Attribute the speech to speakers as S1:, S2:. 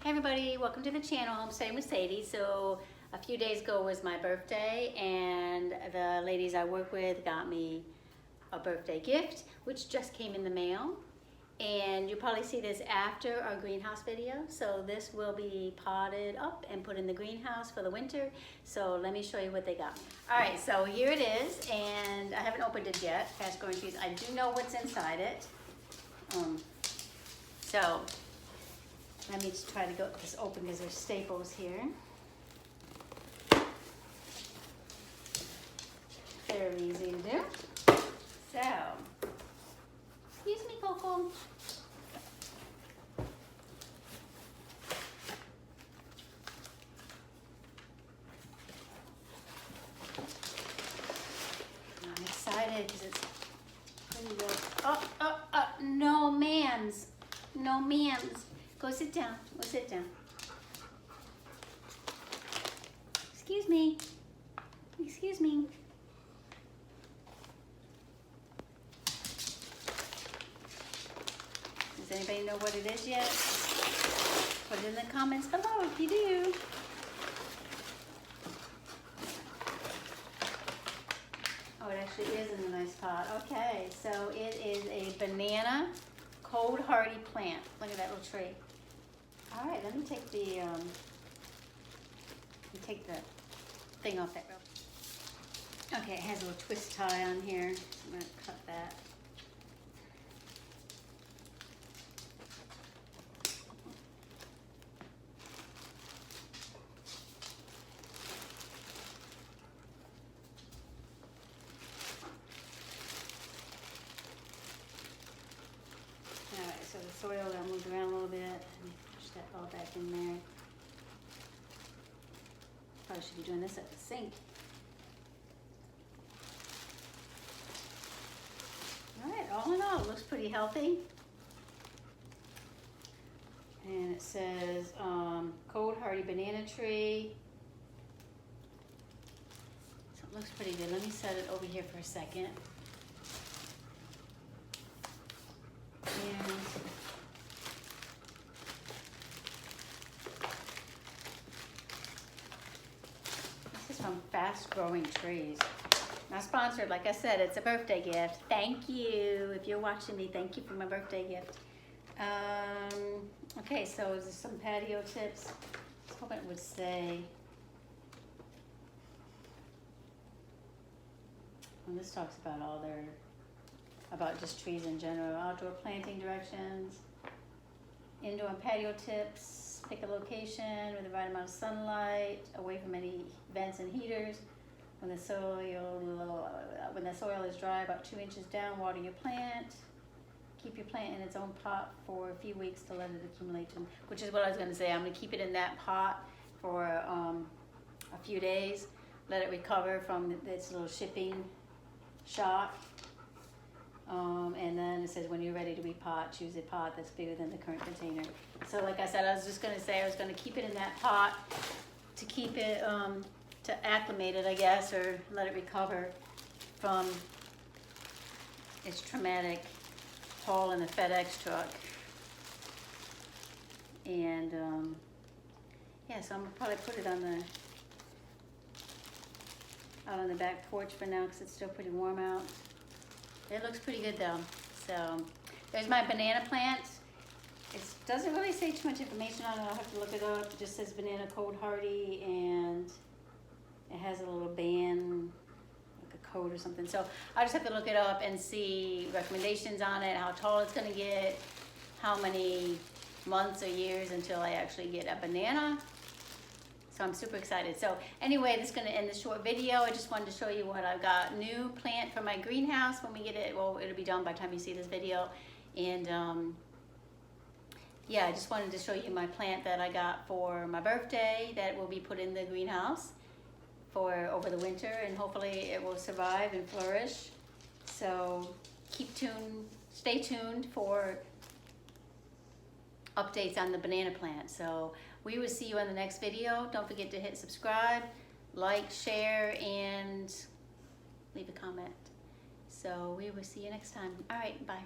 S1: Hey everybody, welcome to the channel, Homesteading with Sadie. So a few days ago was my birthday and the ladies I work with got me a birthday gift, which just came in the mail. And you'll probably see this after our greenhouse video. So this will be potted up and put in the greenhouse for the winter. So let me show you what they got me. All right, so here it is, and I haven't opened it yet, fast growing trees. I do know what's inside it. So let me just try to get this open because there's staples here. Very easy to do. So, excuse me, Coco. I'm excited because it's pretty good. No ma'ams. No ma'ams. Go sit down. Go sit down. Excuse me. Excuse me. Does anybody know what it is yet? Put it in the comments below if you do. Oh, it actually is in a nice pot. Okay, so it is a banana cold hardy plant. Look at that little tree. All right, let me take the thing off that real. Okay, it has a little twist tie on here. I'm gonna cut that. All right, so the soil got moved around a little bit. Push that all back in there. Probably should be doing this at the sink. All right, all in all, it looks pretty healthy. And it says cold hardy banana tree. So it looks pretty good. Let me set it over here for a second. And this is from Fast Growing Trees. Not sponsored, like I said, it's a birthday gift. Thank you. If you're watching me, thank you for my birthday gift. Okay, so there's some patio tips. I was hoping it would say, well, this talks about about just trees in general. Outdoor planting directions, indoor and patio tips, pick a location with the right amount of sunlight, away from any vents and heaters. When the soil is dry, about 2 inches down, water your plant. Keep your plant in its own pot for a few weeks to let it accumulate, which is what I was going to say. I'm going to keep it in that pot for a few days, let it recover from its little shipping shock. And then it says when you're ready to repot, choose a pot that's bigger than the current container. So like I said, I was just going to say I was going to keep it in that pot to keep it, to acclimate it, I guess, or let it recover from its traumatic haul in the FedEx truck. And yeah, so I'm gonna probably put it out on the back porch for now because it's still pretty warm out. It looks pretty good though. So there's my banana plant. It doesn't really say too much information on it. I'll have to look it up. It just says banana cold hardy, and it has a little band, like a code or something. So I just have to look it up and see recommendations on it, how tall it's gonna get, how many months or years until I actually get a banana. So I'm super excited. So anyway, this is gonna end the short video. I just wanted to show you what I've got new plant for my greenhouse when we get it. Well, it'll be done by the time you see this video. And yeah, I just wanted to show you my plant that I got for my birthday that will be put in the greenhouse for over the winter, and hopefully it will survive and flourish. So stay tuned for updates on the banana plant. So we will see you in the next video. Don't forget to hit subscribe, like, share, and leave a comment. So we will see you next time. All right, bye.